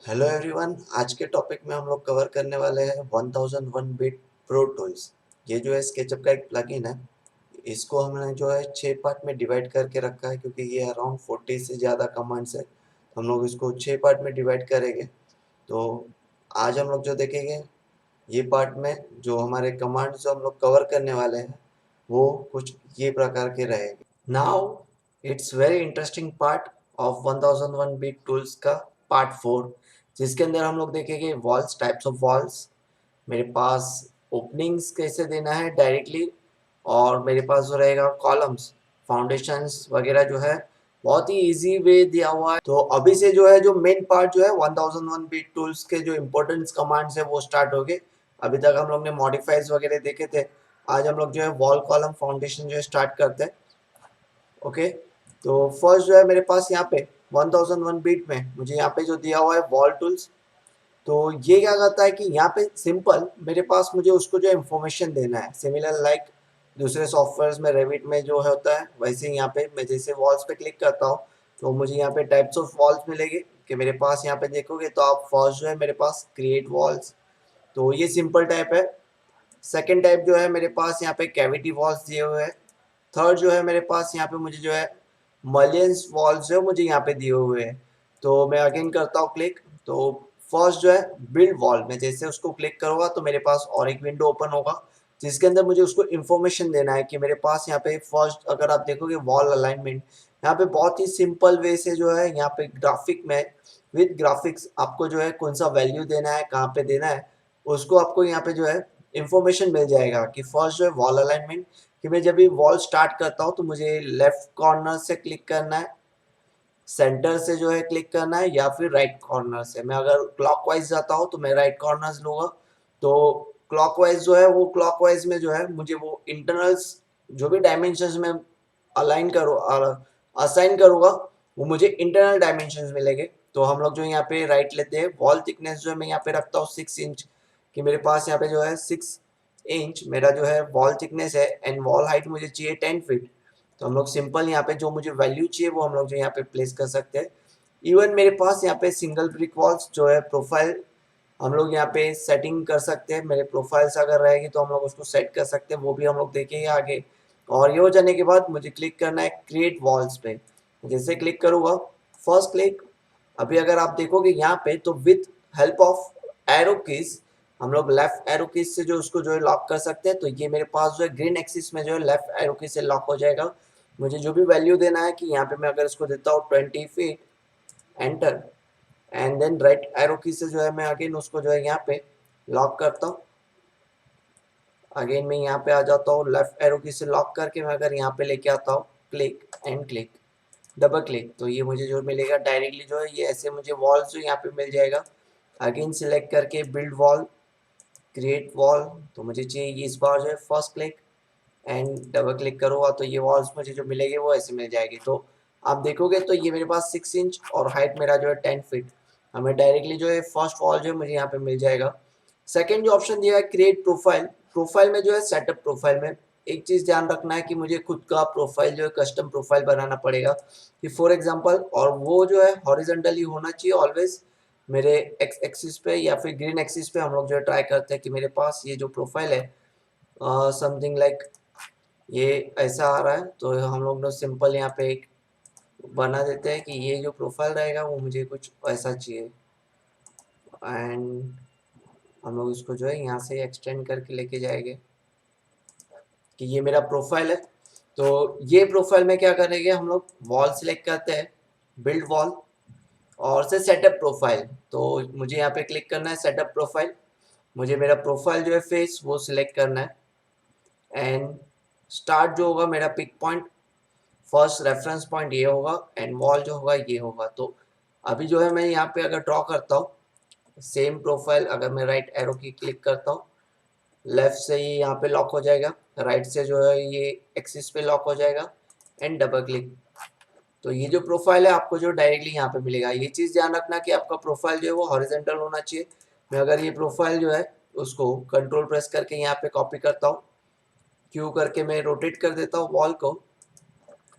Hello everyone. आज के topic में हम लोग कवर करने वाले हैं 1001 बिट प्रो टूल्स। ये जो है स्केचअप का एक प्लगइन है। इसको हमने जो है 6 पार्ट में डिवाइड करके रखा है क्योंकि ये अराउंड 40 से ज़्यादा कमांड्स है। हम लोग इसको 6 पार्ट में डिवाइड करेंगे। तो आज हम लोग जो देखेंगे ये पार्ट में जो हमारे कमांड्स जो हम लोग कवर करने वाले हैं वो कुछ ये प्रकार के रहेंगे। Now it's very interesting part of 1001 bit tools का पार्ट 4, जिसके अंदर हम लोग देखेंगे वॉल्स, टाइप्स ऑफ वॉल्स। मेरे पास ओपनिंग्स कैसे देना है डायरेक्टली, और मेरे पास जो रहेगा कॉलम्स, फाउंडेशंस वगैरह जो है बहुत ही इजी वे दिया हुआ है। तो अभी से जो है जो मेन पार्ट जो है 1001 बिट टूल्स के जो इम्पोर्टेंट कमांड्स है वो स्टार्ट हो गए। अभी तक हम लोग ने मॉडिफाइज वगैरह देखे थे। आज हम लोग जो है वॉल, कॉलम, फाउंडेशन जो है स्टार्ट करते हैं। ओके, तो फर्स्ट जो है मेरे पास यहाँ पे 1001 बीट में मुझे यहाँ पे जो दिया हुआ है वॉल टूल्स। तो ये क्या करता है कि यहाँ पे सिंपल मेरे पास मुझे उसको जो इन्फॉर्मेशन देना है, सिमिलर लाइक दूसरे सॉफ्टवेयर्स में रेविट में जो होता है वैसे ही यहाँ पे मैं जैसे वॉल्स पे क्लिक करता हूँ तो मुझे यहाँ पे टाइप्स ऑफ वॉल्स मिलेंगे। कि मेरे पास यहाँ पे देखोगे तो आप फर्स्ट जो है मेरे पास क्रिएट वॉल्स, तो ये सिंपल टाइप है। सेकेंड टाइप जो है मेरे पास यहाँ पे कैविटी वॉल्स दिए हुए हैं। थर्ड जो है मेरे पास यहाँ पे मुझे जो है मलियंस वॉल्स जो मुझे यहाँ पे दिए हुए हैं। तो मैं अगेन करता हूँ क्लिक। तो फर्स्ट जो है बिल्ड वॉल, मैं जैसे उसको क्लिक करूँगा तो मेरे पास और एक विंडो ओपन होगा जिसके अंदर मुझे उसको इन्फॉर्मेशन देना है कि मेरे पास यहाँ पे फर्स्ट अगर आप देखोगे वॉल अलाइनमेंट यहाँ पे बहुत ही सिंपल वे से जो है यहाँ पे ग्राफिक में विद ग्राफिक्स आपको जो है कौन सा वैल्यू देना है, कहाँ पे देना है, उसको आपको यहाँ पे जो है इंफॉर्मेशन मिल जाएगा। कि फर्स्ट जो है वॉल अलाइनमेंट, कि मैं जब भी वॉल स्टार्ट करता हूँ तो मुझे लेफ्ट कॉर्नर से क्लिक करना है, सेंटर से जो है क्लिक करना है, या फिर राइट कॉर्नर से। मैं अगर क्लॉकवाइज जाता हूँ तो मैं राइट कॉर्नर लूँगा। तो क्लॉकवाइज जो है वो क्लॉकवाइज में जो है मुझे वो इंटरनल्स जो भी डायमेंशंस में अलाइन करूँ और असाइन करूँगा वो मुझे इंटरनल डायमेंशंस मिलेंगे। तो हम लोग जो यहाँ पे राइट लेते हैं, वॉल थिकनेस जो है मैं यहाँ पे रखता हूँ 6 इंच। कि मेरे पास यहाँ पे जो है 6 इंच मेरा जो है वॉल थिकनेस है, एंड वॉल हाइट मुझे चाहिए 10 फीट। तो हम लोग सिंपल यहाँ पे जो मुझे वैल्यू चाहिए वो हम लोग जो यहाँ पे प्लेस कर सकते हैं। इवन मेरे पास यहाँ पे सिंगल ब्रिक वॉल्स जो है प्रोफाइल हम लोग यहाँ पे सेटिंग कर सकते हैं। मेरे प्रोफाइल्स अगर रहेगी तो हम लोग उसको सेट कर सकते हैं, वो भी हम लोग देखेंगे आगे। और ये हो जाने के बाद मुझे क्लिक करना है क्रिएट वॉल्स पे। जैसे क्लिक करूँगा, फर्स्ट क्लिक, अभी अगर आप देखोगे यहाँ पे तो with help of arrow keys हम लोग लेफ्ट एरो कीज से जो उसको जो है लॉक कर सकते हैं। तो ये मेरे पास जो है ग्रीन एक्सिस में जो है लेफ्ट एरो कीज से लॉक हो जाएगा। मुझे जो भी वैल्यू देना है कि यहाँ पे मैं अगर इसको देता हूँ 20 feet, enter, and then right arrow key से जो है मैं अगेन उसको जो है यहाँ पे लॉक करता हूँ। अगेन मैं यहाँ पे आ जाता हूँ, लेफ्ट एरो की से लॉक करके मैं अगर यहाँ पे लेके आता हूँ click and click, double click, तो ये मुझे जो मिलेगा डायरेक्टली जो है ये ऐसे मुझे वॉल जो यहाँ पे मिल जाएगा। अगेन सिलेक्ट करके बिल्ड वॉल, क्रिएट वॉल, तो मुझे चाहिए इस बार जो है first click and double click करूँगा तो ये वॉल्स मुझे जो मिलेगी वो ऐसे मिल जाएगी। तो आप देखोगे तो ये मेरे पास 6 इंच और हाइट मेरा जो है 10 फीट, हमें डायरेक्टली जो है फर्स्ट वॉल जो है मुझे यहाँ पे मिल जाएगा। सेकेंड जो ऑप्शन दिया है क्रिएट प्रोफाइल, प्रोफाइल में जो है सेटअप प्रोफाइल में एक चीज़ ध्यान रखना है कि मुझे खुद का प्रोफाइल जो है कस्टम प्रोफाइल बनाना पड़ेगा। कि फॉर एग्जांपल, और वो जो है हॉरिजॉन्टली होना चाहिए ऑलवेज मेरे एक्स एक्सिस पे या फिर ग्रीन एक्सिस पे। हम लोग जो है ट्राई करते हैं कि मेरे पास ये जो प्रोफाइल है समथिंग लाइक ये ऐसा आ रहा है, तो हम लोग ने सिंपल यहाँ पे एक बना देते हैं कि ये जो प्रोफाइल रहेगा वो मुझे कुछ ऐसा चाहिए। एंड हम लोग इसको जो है यहाँ से एक्सटेंड करके लेके जाएंगे कि ये मेरा प्रोफाइल है। तो ये प्रोफाइल में क्या करेंगे, हम लोग वॉल सिलेक्ट करते हैं, बिल्ड वॉल, और से सेटअप प्रोफाइल। तो मुझे यहाँ पे क्लिक करना है सेटअप प्रोफाइल, मुझे मेरा प्रोफाइल जो है फेस वो सिलेक्ट करना है। एंड स्टार्ट जो होगा मेरा pick point, first reference point ये होगा, एंड वॉल जो होगा ये होगा। तो अभी जो है मैं यहाँ पे अगर ड्रॉ करता हूँ सेम प्रोफाइल, अगर मैं राइट एरो की क्लिक करता हूँ, लेफ्ट से ये यहाँ पे लॉक हो जाएगा, राइट से जो है ये एक्सिस पे लॉक हो जाएगा, एंड डबल क्लिक, तो ये जो प्रोफाइल है आपको जो डायरेक्टली यहाँ पे मिलेगा। ये चीज़ ध्यान रखना कि आपका प्रोफाइल जो है वो हॉरिजॉन्टल होना चाहिए। मैं अगर ये प्रोफाइल जो है उसको कंट्रोल प्रेस करके यहाँ पे कॉपी करता हूँ, क्यू करके मैं रोटेट कर देता हूँ वॉल को।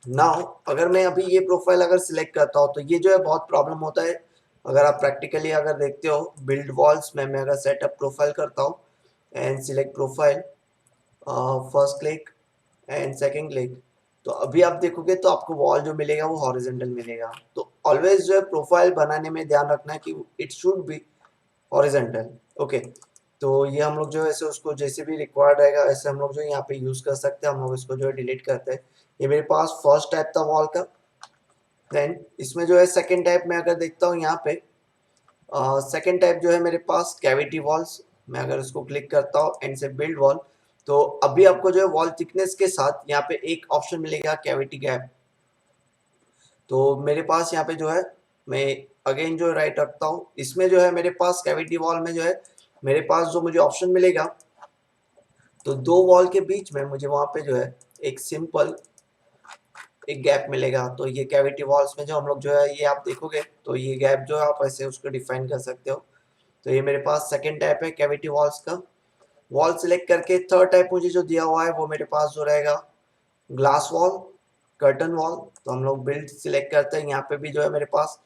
नाउ अगर मैं अभी ये प्रोफाइल अगर सिलेक्ट करता हूँ तो ये जो है बहुत प्रॉब्लम होता है अगर आप प्रैक्टिकली अगर देखते हो बिल्ड वॉल्स में मैं अगर सेटअप प्रोफाइल करता हूँ and select profile, first click and second click, तो अभी आप देखोगे तो आपको वॉल जो मिलेगा वो हॉरिजेंटल मिलेगा। तो ऑलवेज जो है प्रोफाइल बनाने में ध्यान रखना है कि it should be horizontal. Okay, तो ये हम लोग जो है ऐसे उसको जैसे भी रिक्वायर्ड रहेगा ऐसे हम लोग जो यहाँ पे यूज कर सकते हैं। हम लोग इसको जो है डिलीट करते हैं। ये मेरे पास फर्स्ट टाइप था वॉल का। देन इसमें जो है सेकेंड टाइप में अगर देखता हूँ यहाँ पे, सेकेंड टाइप जो है मेरे पास कैविटी वॉल्स। मैं अगर इसको क्लिक करता हूँ एंड से बिल्ड वॉल, तो अभी आपको जो है वॉल थिकनेस के साथ यहाँ पे एक ऑप्शन मिलेगा कैविटी गैप। तो मेरे पास यहाँ पे जो है मैं अगेन जो राइट रखता हूँ, इसमें जो है मेरे पास कैविटी वॉल में जो है मेरे पास जो मुझे ऑप्शन मिलेगा, तो दो वॉल के बीच में मुझे वहाँ पे जो है एक सिंपल एक गैप मिलेगा। तो ये कैविटी वॉल्स में जो हम लोग जो है ये आप देखोगे तो ये गैप जो है आप ऐसे उसको डिफाइन कर सकते हो। तो ये मेरे पास सेकेंड टाइप है कैविटी वॉल्स का। वॉल सिलेक्ट करके थर्ड टाइप मुझे जो दिया हुआ है वो मेरे पास जो रहेगा ग्लास वॉल, कर्टन वॉल। तो हम लोग बिल्ड सिलेक्ट करते हैं। यहाँ पे भी जो है मेरे पास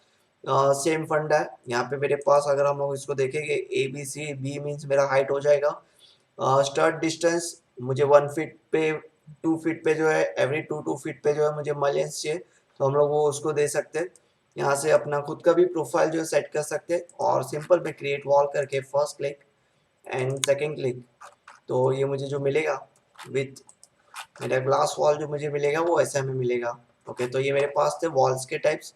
सेम फंडा है। यहाँ पे मेरे पास अगर हम लोग इसको देखेंगे A B C, B means मेरा हाइट हो जाएगा। स्टार्ट डिस्टेंस मुझे 1 फीट पे 2 फीट पे जो है एवरी 2 2 फीट पे जो है मुझे मलेंस चाहिए, तो हम लोग वो उसको दे सकते हैं। यहाँ से अपना खुद का भी प्रोफाइल जो है सेट कर सकते हैं और सिंपल में क्रिएट वॉल करके first click and second click, तो ये मुझे जो मिलेगा विथ मेरा ग्लास वॉल जो मुझे मिलेगा वो ऐसा में मिलेगा। ओके, तो ये मेरे पास थे वॉल्स के टाइप्स।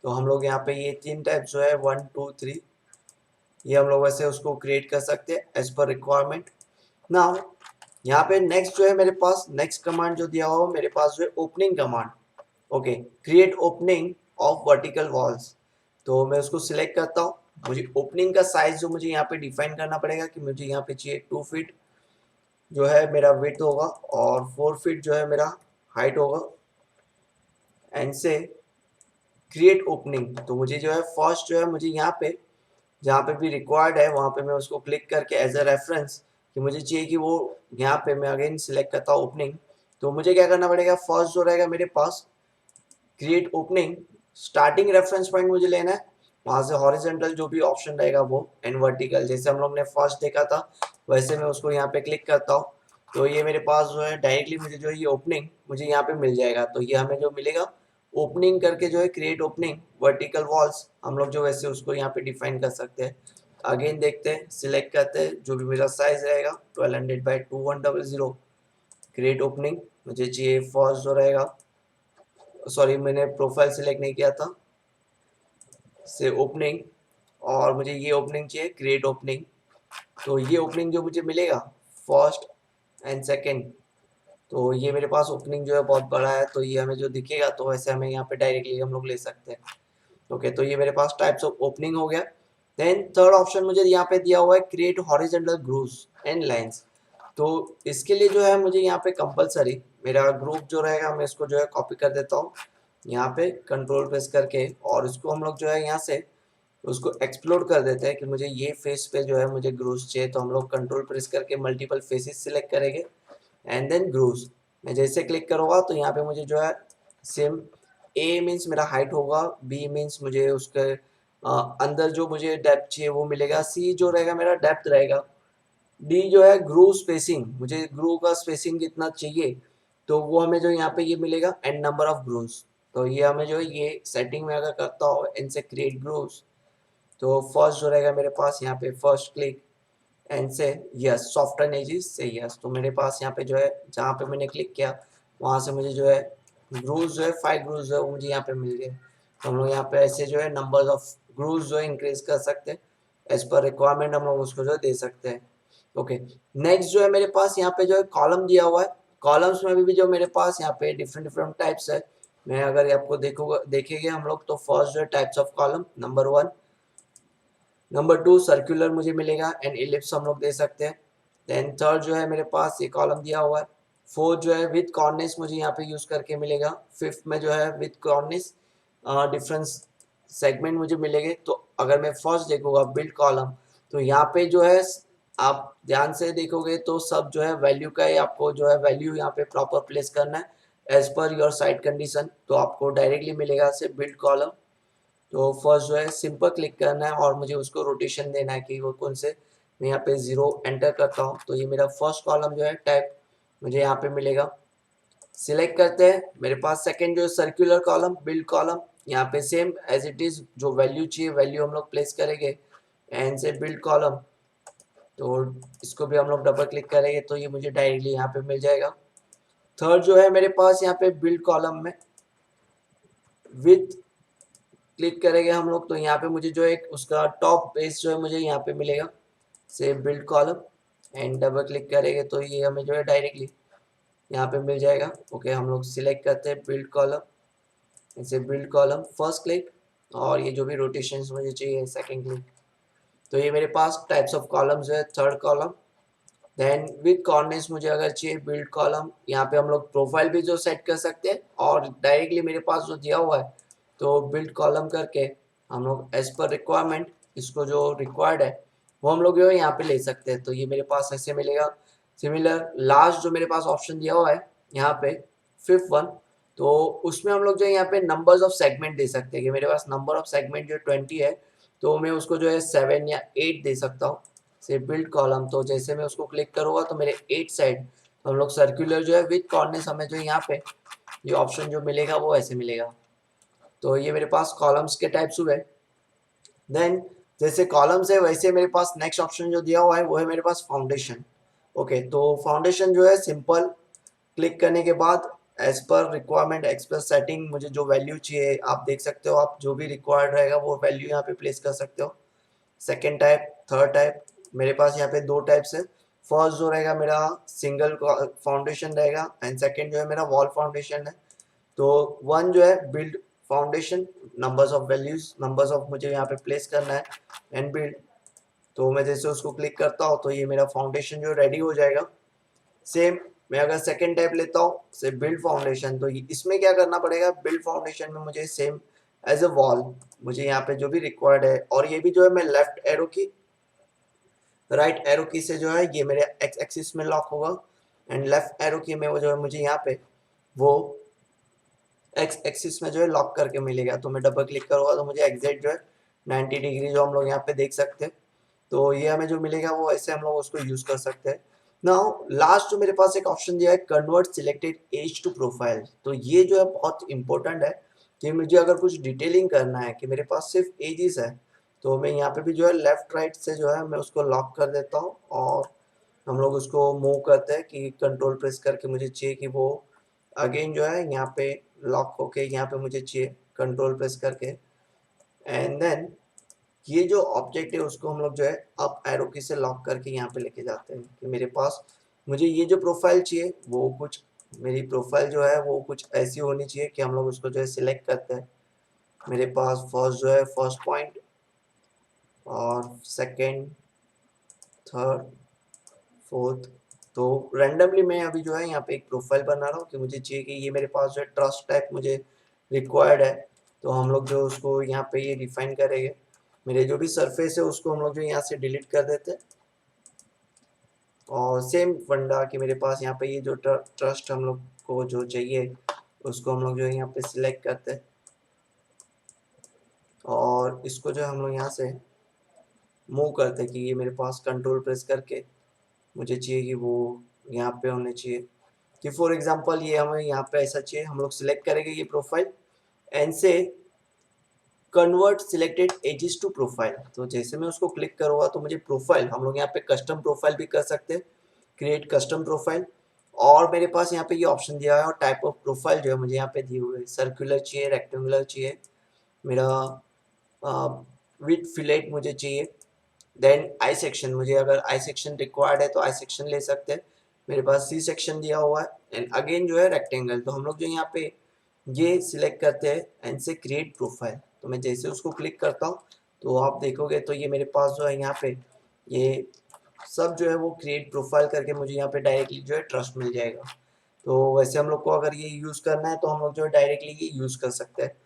तो हम लोग यहाँ पे ये 3 टाइप जो है 1 2 3, ये हम लोग वैसे उसको क्रिएट कर सकते हैं एज पर रिक्वायरमेंट। नाउ यहाँ पे नेक्स्ट जो है मेरे पास नेक्स्ट कमांड जो दिया हुआ मेरे पास जो है opening command. Okay, create opening of vertical walls. तो मैं उसको सिलेक्ट करता हूँ। मुझे ओपनिंग का साइज जो मुझे यहाँ पे डिफाइन करना पड़ेगा कि मुझे यहाँ पे चाहिए 2 फीट जो है मेरा विड्थ होगा और 4 फीट जो है मेरा हाइट होगा। एंड से क्रिएट ओपनिंग, तो मुझे जो है फर्स्ट जो है मुझे यहाँ पे जहाँ पे भी रिक्वायर्ड है वहाँ पे मैं उसको क्लिक करके एज अ रेफरेंस कि मुझे चाहिए कि वो यहाँ पे मैं अगेन सिलेक्ट करता हूँ ओपनिंग। तो मुझे क्या करना पड़ेगा, फर्स्ट जो रहेगा मेरे पास create opening, starting reference point मुझे लेना है। वहाँ से हॉरिजेंटल जो भी ऑप्शन रहेगा वो एंड वर्टिकल जैसे हम लोग ने फर्स्ट देखा था वैसे मैं उसको यहाँ पे क्लिक करता हूँ। तो ये मेरे पास जो है डायरेक्टली मुझे जो है ये ओपनिंग मुझे यहाँ पे मिल जाएगा। तो ये हमें जो मिलेगा ओपनिंग करके जो है क्रिएट ओपनिंग वर्टिकल वॉल्स, हम लोग जो वैसे उसको यहाँ पे डिफाइन कर सकते हैं। अगेन देखते हैं, सिलेक्ट करते हैं जो भी मेरा साइज रहेगा 1200 बाई 2100, क्रिएट ओपनिंग मुझे चाहिए फर्स्ट जो रहेगा, सॉरी मैंने प्रोफाइल सिलेक्ट नहीं किया था, से ओपनिंग, और मुझे ये ओपनिंग चाहिए क्रिएट ओपनिंग। तो ये ओपनिंग जो मुझे मिलेगा फर्स्ट एंड सेकंड, तो ये मेरे पास ओपनिंग जो है बहुत बड़ा है तो ये हमें जो दिखेगा तो वैसे हमें यहाँ पे डायरेक्टली हम लोग ले सकते हैं। ओके, तो ये मेरे पास टाइप्स ऑफ ओपनिंग हो गया। देन थर्ड ऑप्शन मुझे यहाँ पे दिया हुआ है create horizontal grooves and lines. तो इसके लिए जो है मुझे यहाँ पे कंपलसरी मेरा ग्रुप जो रहेगा मैं इसको जो है कॉपी कर देता हूँ यहाँ पे कंट्रोल प्रेस करके, और इसको हम लोग जो है यहाँ से उसको एक्सप्लोर कर देते हैं कि मुझे ये फेस पे जो है मुझे ग्रूव्स चाहिए। तो हम लोग कंट्रोल प्रेस करके मल्टीपल फेसेस सिलेक्ट करेंगे एंड देन ग्रूव्स। मैं जैसे क्लिक करूँगा तो यहाँ पे मुझे जो है सेम ए मीन्स मेरा हाइट होगा, बी मीन्स मुझे उसके अंदर जो मुझे डेप्थ चाहिए वो मिलेगा, सी जो रहेगा मेरा डेप्थ रहेगा, डी जो है ग्रूव स्पेसिंग, मुझे ग्रूव का स्पेसिंग कितना चाहिए तो वो हमें जो यहाँ पे ये मिलेगा एंड नंबर ऑफ ग्रूव्स। तो ये हमें जो है ये सेटिंग में अगर करता हो इनसे क्रिएट ग्रूव्स, तो फर्स्ट जो रहेगा मेरे पास यहाँ पे फर्स्ट क्लिक एंड से यस सॉफ्टवेयर एजेस से यस। तो मेरे पास यहाँ पे जो है जहाँ पे मैंने क्लिक किया वहाँ से मुझे जो है ग्रूव्स जो है 5 ग्रूव्स जो है वो मुझे यहाँ पे मिल गए। तो हम लोग यहाँ पे ऐसे जो है नंबर ऑफ ग्रूव्स जो है इंक्रीज कर सकते हैं एज पर रिक्वायरमेंट, हम लोग उसको जो है दे सकते हैं। ओके, नेक्स्ट जो है मेरे पास यहाँ पे जो है कॉलम दिया हुआ है। कॉलम्स में भी जो मेरे पास यहाँ पे डिफरेंट डिफरेंट टाइप्स है। मैं अगर आपको देखोगे देखेंगे हम लोग तो फर्स्ट जो है types of column number 1, number 2 circular मुझे मिलेगा एंड इलिप्स हम लोग दे सकते हैं। देन थर्ड जो है मेरे पास ये कॉलम दिया हुआ है। फोर्थ जो है विथ कॉर्निस मुझे यहाँ पे यूज करके मिलेगा। फिफ्थ में जो है विथ कॉर्निस डिफरेंट सेगमेंट मुझे मिलेंगे। तो अगर मैं फर्स्ट देखूंगा बिल्ड कॉलम, तो यहाँ पे जो है आप ध्यान से देखोगे तो सब जो है वैल्यू का ही आपको जो है वैल्यू यहाँ पे प्रॉपर प्लेस करना है as per your site condition. तो आपको डायरेक्टली मिलेगा से बिल्ड कॉलम। तो फर्स्ट जो है सिंपल क्लिक करना है और मुझे उसको रोटेशन देना है कि वो कौन से, मैं यहाँ पे 0 एंटर करता हूँ तो ये मेरा फर्स्ट कॉलम जो है टाइप मुझे यहाँ पे मिलेगा। सिलेक्ट करते हैं, मेरे पास सेकंड जो सर्कुलर कॉलम बिल्ड कॉलम, यहाँ पे सेम एज इट इज जो वैल्यू चाहिए वैल्यू हम लोग प्लेस करेंगे एंड से बिल्ड कॉलम, तो इसको भी हम लोग डबल क्लिक करेंगे तो ये मुझे डायरेक्टली यहाँ पे मिल जाएगा। थर्ड जो है मेरे पास यहाँ पे बिल्ड कॉलम में विथ क्लिक करेंगे हम लोग तो यहाँ पे मुझे जो एक उसका टॉप पेज जो है मुझे यहाँ पे मिलेगा से build column and double click करेंगे तो ये हमें जो है डायरेक्टली यहाँ पे मिल जाएगा। ओके, हम लोग सिलेक्ट करते हैं बिल्ड कॉलम, इसे बिल्ड कॉलम फर्स्ट क्लिक और ये जो भी रोटेशन मुझे चाहिए सेकंड क्लिक, तो ये मेरे पास टाइप्स ऑफ कॉलम्स है। Third column then with corners मुझे अगर चाहिए बिल्ड कॉलम, यहाँ पे हम लोग प्रोफाइल भी जो सेट कर सकते हैं और डायरेक्टली मेरे पास जो दिया हुआ है तो बिल्ड कॉलम करके हम लोग एज पर रिक्वायरमेंट इसको जो रिक्वायर्ड है वो हम लोग जो है यहाँ पे ले सकते हैं, तो ये मेरे पास ऐसे मिलेगा। सिमिलर लास्ट जो मेरे पास ऑप्शन दिया हुआ है यहाँ पे फिफ्थ वन, तो उसमें हम लोग जो है यहाँ पे नंबर्स ऑफ सेगमेंट दे सकते हैं कि मेरे पास नंबर ऑफ सेगमेंट जो 20 है तो मैं उसको जो है 7 या 8 दे सकता हूँ से बिल्ड कॉलम। तो जैसे मैं उसको क्लिक करूँगा तो मेरे 8 साइड तो हम लोग सर्कुलर जो है विद कॉर्नर्स हमें जो यहाँ पे ये ऑप्शन जो मिलेगा वो ऐसे मिलेगा। तो ये मेरे पास कॉलम्स के टाइप्स हुए। देन जैसे कॉलम्स है वैसे मेरे पास नेक्स्ट ऑप्शन जो दिया हुआ है वो है मेरे पास फाउंडेशन। ओके, तो फाउंडेशन जो है सिंपल क्लिक करने के बाद as per requirement express setting मुझे जो वैल्यू चाहिए आप देख सकते हो, आप जो भी रिक्वायर्ड रहेगा वो वैल्यू यहाँ पे प्लेस कर सकते हो। सेकेंड टाइप, थर्ड टाइप, मेरे पास यहाँ पे दो टाइप्स है। फर्स्ट जो रहेगा मेरा सिंगल फाउंडेशन रहेगा एंड सेकेंड जो है मेरा वॉल फाउंडेशन है। तो वन जो है build foundation, numbers of values numbers of मुझे यहाँ पे प्लेस करना है एंड बिल्ड, तो मैं जैसे उसको क्लिक करता हूँ तो ये मेरा फाउंडेशन जो रेडी हो जाएगा। सेम मैं अगर सेकेंड टाइप लेता हूँ से बिल्ड फाउंडेशन, तो इसमें क्या करना पड़ेगा, बिल्ड फाउंडेशन में मुझे सेम एज अ वॉल मुझे यहाँ पे जो भी रिक्वायर्ड है, और ये भी जो है मैं लेफ्ट एरो की राइट एरो की से जो है ये मेरे एक्स एक्सिस में लॉक होगा एंड लेफ्ट एरो की में वो जो है मुझे यहाँ पे वो एक्स एक्सिस में जो है लॉक करके मिलेगा। तो मैं डबल क्लिक करूँगा तो मुझे एग्जैक्ट जो है 90 डिग्री जो हम लोग यहाँ पे देख सकते हैं, तो ये हमें जो मिलेगा वो ऐसे हम लोग उसको यूज कर सकते हैं। नाउ लास्ट जो मेरे पास एक ऑप्शन दिया है convert selected edge to profile, तो ये जो है बहुत इंपॉर्टेंट है कि मुझे अगर कुछ डिटेलिंग करना है कि मेरे पास सिर्फ एजेस है तो मैं यहाँ पे भी जो है लेफ्ट राइट से जो है मैं उसको लॉक कर देता हूँ और हम लोग उसको मूव करते हैं कि कंट्रोल प्रेस करके मुझे चाहिए कि वो अगेन जो है यहाँ पे लॉक होके यहाँ पे मुझे चाहिए कंट्रोल प्रेस करके एंड देन ये जो ऑब्जेक्ट है उसको हम लोग जो है अप एरो की से लॉक करके यहाँ पे लेके जाते हैं कि मेरे पास मुझे ये जो प्रोफाइल चाहिए वो कुछ मेरी प्रोफाइल जो है वो कुछ ऐसी होनी चाहिए कि हम लोग उसको जो है सिलेक्ट करते हैं। मेरे पास फर्स्ट जो है फर्स्ट पॉइंट और सेकंड, थर्ड, फोर्थ, तो रैंडमली मैं अभी जो है यहाँ पे एक प्रोफाइल बना रहा हूँ कि मुझे चाहिए कि ये मेरे पास जो है ट्रस्ट टाइप मुझे रिक्वायर्ड है, तो हम लोग जो उसको यहाँ पे ये डिफाइन करेंगे। मेरे जो भी सरफेस है उसको हम लोग जो यहाँ से डिलीट कर देते हैं और सेम फंडा कि मेरे पास यहाँ पे ये जो ट्रस्ट हम लोग को जो चाहिए उसको हम लोग जो है यहाँ पे सिलेक्ट करते हैं और इसको जो हम लोग यहाँ से मूव करते हैं कि ये मेरे पास कंट्रोल प्रेस करके मुझे चाहिए कि वो यहाँ पे होने चाहिए कि फॉर एग्जांपल ये हमें यहाँ पे ऐसा चाहिए, हम लोग सिलेक्ट करेंगे ये प्रोफाइल एंड से convert selected edges to profile, तो जैसे मैं उसको क्लिक करूँगा तो मुझे प्रोफाइल हम लोग यहाँ पे कस्टम प्रोफाइल भी कर सकते हैं, क्रिएट कस्टम प्रोफाइल, और मेरे पास यहाँ पे ये ऑप्शन दिया है और टाइप ऑफ प्रोफाइल जो है मुझे यहाँ पे दिए हुए है, सर्कुलर चाहिए, रेक्टेंगुलर चाहिए, मेरा विद फिलेट मुझे चाहिए, देन आई सेक्शन मुझे अगर आई सेक्शन रिक्वायर्ड है तो आई सेक्शन ले सकते हैं, मेरे पास सी सेक्शन दिया हुआ है एंड अगेन जो है रेक्टेंगल, तो हम लोग जो यहाँ पे ये सिलेक्ट करते हैं एंड से क्रिएट प्रोफाइल, तो मैं जैसे उसको क्लिक करता हूँ तो आप देखोगे तो ये मेरे पास जो है यहाँ पे ये सब जो है वो क्रिएट प्रोफाइल करके मुझे यहाँ पे डायरेक्टली जो है ट्रस्ट मिल जाएगा। तो वैसे हम लोग को अगर ये यूज़ करना है तो हम लोग जो है डायरेक्टली ये यूज़ कर सकते हैं,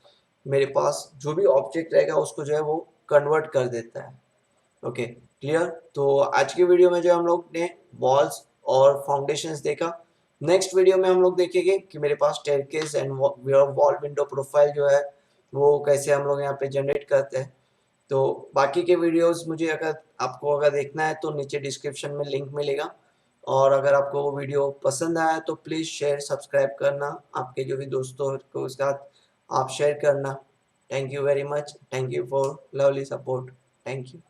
मेरे पास जो भी ऑब्जेक्ट रहेगा उसको जो है वो कन्वर्ट कर देता है। Okay, clear. तो आज की वीडियो में जो हम लोग ने वॉल्स और फाउंडेशंस देखा, नेक्स्ट वीडियो में हम लोग देखेंगे कि मेरे पास staircase and wall window profile जो है वो कैसे हम लोग यहाँ पे जनरेट करते हैं। तो बाकी के वीडियोस मुझे अगर देखना है तो नीचे डिस्क्रिप्शन में लिंक मिलेगा। और अगर आपको वो वीडियो पसंद आया तो प्लीज़ शेयर सब्सक्राइब करना, आपके जो भी दोस्तों को साथ आप शेयर करना। Thank you very much, thank you for lovely support, thank you.